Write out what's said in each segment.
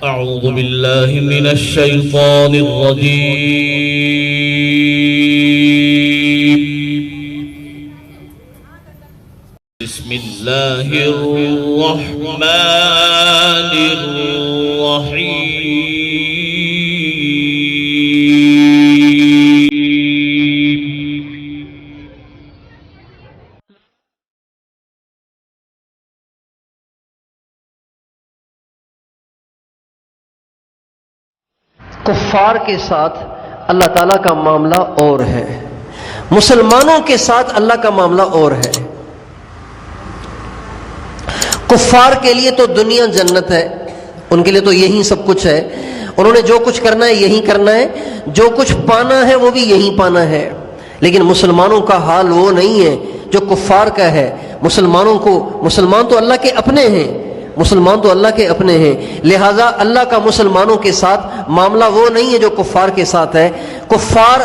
أعوذ بالله من الشيطان الرجيم. بسم الله الرحمن الرحيم. کفار کے ساتھ اللہ تعالیٰ کا معاملہ اور ہے، مسلمانوں کے ساتھ اللہ کا معاملہ اور ہے۔ کفار کے لیے تو دنیا جنت ہے، ان کے لیے تو یہی سب کچھ ہے، انہوں نے جو کچھ کرنا ہے یہی کرنا ہے، جو کچھ پانا ہے وہ بھی یہی پانا ہے۔ لیکن مسلمانوں کا حال وہ نہیں ہے جو کفار کا ہے۔ مسلمان تو اللہ کے اپنے ہیں، مسلمان تو اللہ کے اپنے ہیں، لہٰذا اللہ کا مسلمانوں کے ساتھ معاملہ وہ نہیں ہے جو کفار کے ساتھ ہے۔ کفار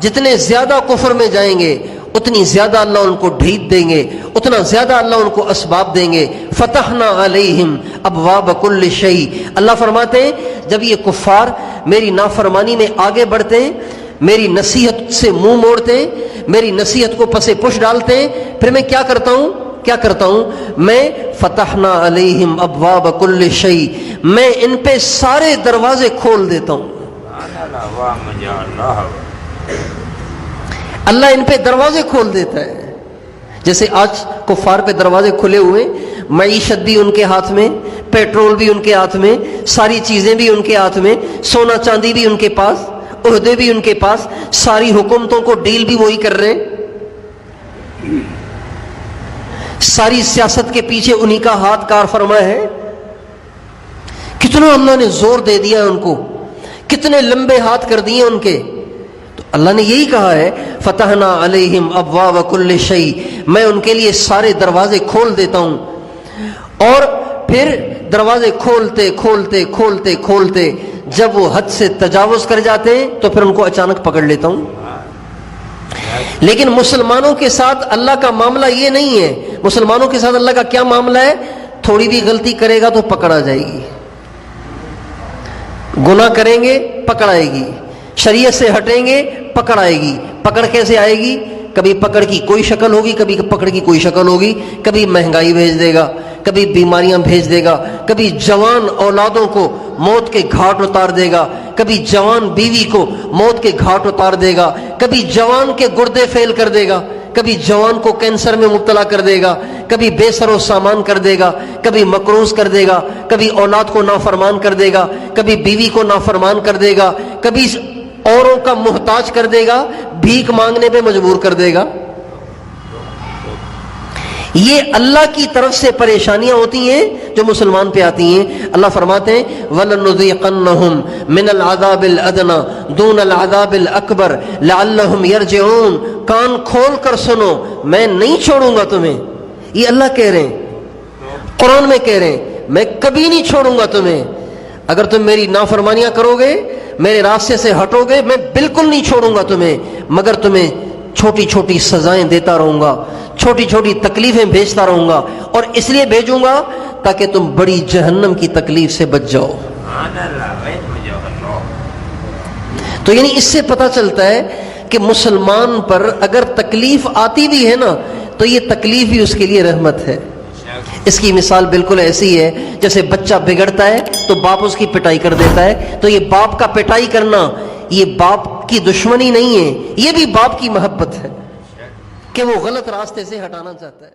جتنے زیادہ کفر میں جائیں گے اتنی زیادہ اللہ ان کو ڈھیت دیں گے، اتنا زیادہ اللہ ان کو اسباب دیں گے۔ فتحنا علیہم ابواب کل شیء، اللہ فرماتے ہیں جب یہ کفار میری نافرمانی میں آگے بڑھتے ہیں، میری نصیحت سے منہ موڑتے ہیں، میری نصیحت کو پس پش ڈالتے ہیں، پھر میں کیا کرتا ہوں میں فتحنا علیہم ابواب کل شیء، میں ان پہ سارے دروازے کھول دیتا ہوں۔ اللہ ان پہ دروازے کھول دیتا ہے، جیسے آج کفار پہ دروازے کھلے ہوئے، معیشت بھی ان کے ہاتھ میں، پیٹرول بھی ان کے ہاتھ میں، ساری چیزیں بھی ان کے ہاتھ میں، سونا چاندی بھی ان کے پاس، عہدے بھی ان کے پاس، ساری حکومتوں کو ڈیل بھی وہی کر رہے ہیں، ساری سیاست کے پیچھے انہی کا ہاتھ کار فرما ہے۔ کتنا اللہ نے زور دے دیا ان کو، کتنے لمبے ہاتھ کر دیے ان کے۔ تو اللہ نے یہی کہا ہے فتحنا علیہم ابواب کل شیء، میں ان کے لیے سارے دروازے کھول دیتا ہوں، اور پھر دروازے کھولتے کھولتے کھولتے کھولتے جب وہ حد سے تجاوز کر جاتے ہیں تو پھر ان کو اچانک پکڑ لیتا ہوں۔ لیکن مسلمانوں کے ساتھ اللہ کا معاملہ یہ نہیں ہے۔ مسلمانوں کے ساتھ اللہ کا کیا معاملہ ہے؟ تھوڑی بھی غلطی کرے گا تو پکڑا جائے گی، گناہ کریں گے پکڑائے گی، شریعت سے ہٹیں گے پکڑائے گی۔ پکڑ کیسے آئے گی؟ کبھی پکڑ کی کوئی شکل ہوگی، کبھی پکڑ کی کوئی شکل ہوگی، کبھی مہنگائی بھیج دے گا، کبھی بیماریاں بھیج دے گا، کبھی جوان اولادوں کو موت کے گھاٹ اتار دے گا، کبھی جوان بیوی کو موت کے گھاٹ اتار دے گا، کبھی جوان کے گردے فیل کر دے گا، کبھی جوان کو کینسر میں مبتلا کر دے گا، کبھی بے سر و سامان کر دے گا، کبھی مقروض کر دے گا، کبھی اولاد کو نافرمان کر دے گا، کبھی بیوی کو نافرمان کر دے گا، کبھی اوروں کا محتاج کر دے گا، بھیک مانگنے پہ مجبور کر دے گا۔ یہ اللہ کی طرف سے پریشانیاں ہوتی ہیں جو مسلمان پہ آتی ہیں۔ اللہ فرماتے ہیں وَلَنُذِيقَنَّهُمْ مِنَ الْعَذَابِ الْأَدْنَى دُونَ الْعَذَابِ الْأَكْبَرِ لَعَلَّهُمْ يَرْجِعُونَ، کان کھول کر سنو، میں نہیں چھوڑوں گا تمہیں۔ یہ اللہ کہہ رہے ہیں، قرآن میں کہہ رہے ہیں میں کبھی نہیں چھوڑوں گا تمہیں۔ اگر تم میری نافرمانیاں کرو گے، میرے راستے سے ہٹو گے، میں بالکل نہیں چھوڑوں گا تمہیں، مگر تمہیں چھوٹی چھوٹی سزائیں دیتا رہوں گا، چھوٹی چھوٹی تکلیفیں بھیجتا رہوں گا، اور اس لیے بھیجوں گا تاکہ تم بڑی جہنم کی تکلیف سے بچ جاؤ۔ تو یعنی اس سے پتہ چلتا ہے کہ مسلمان پر اگر تکلیف آتی بھی ہے نا تو یہ تکلیف بھی اس کے لیے رحمت ہے۔ اس کی مثال بالکل ایسی ہے جیسے بچہ بگڑتا ہے تو باپ اس کی پٹائی کر دیتا ہے، تو یہ باپ کا پٹائی کرنا یہ باپ کی دشمنی نہیں ہے، یہ بھی باپ کی محبت ہے کہ وہ غلط راستے سے ہٹانا چاہتا ہے۔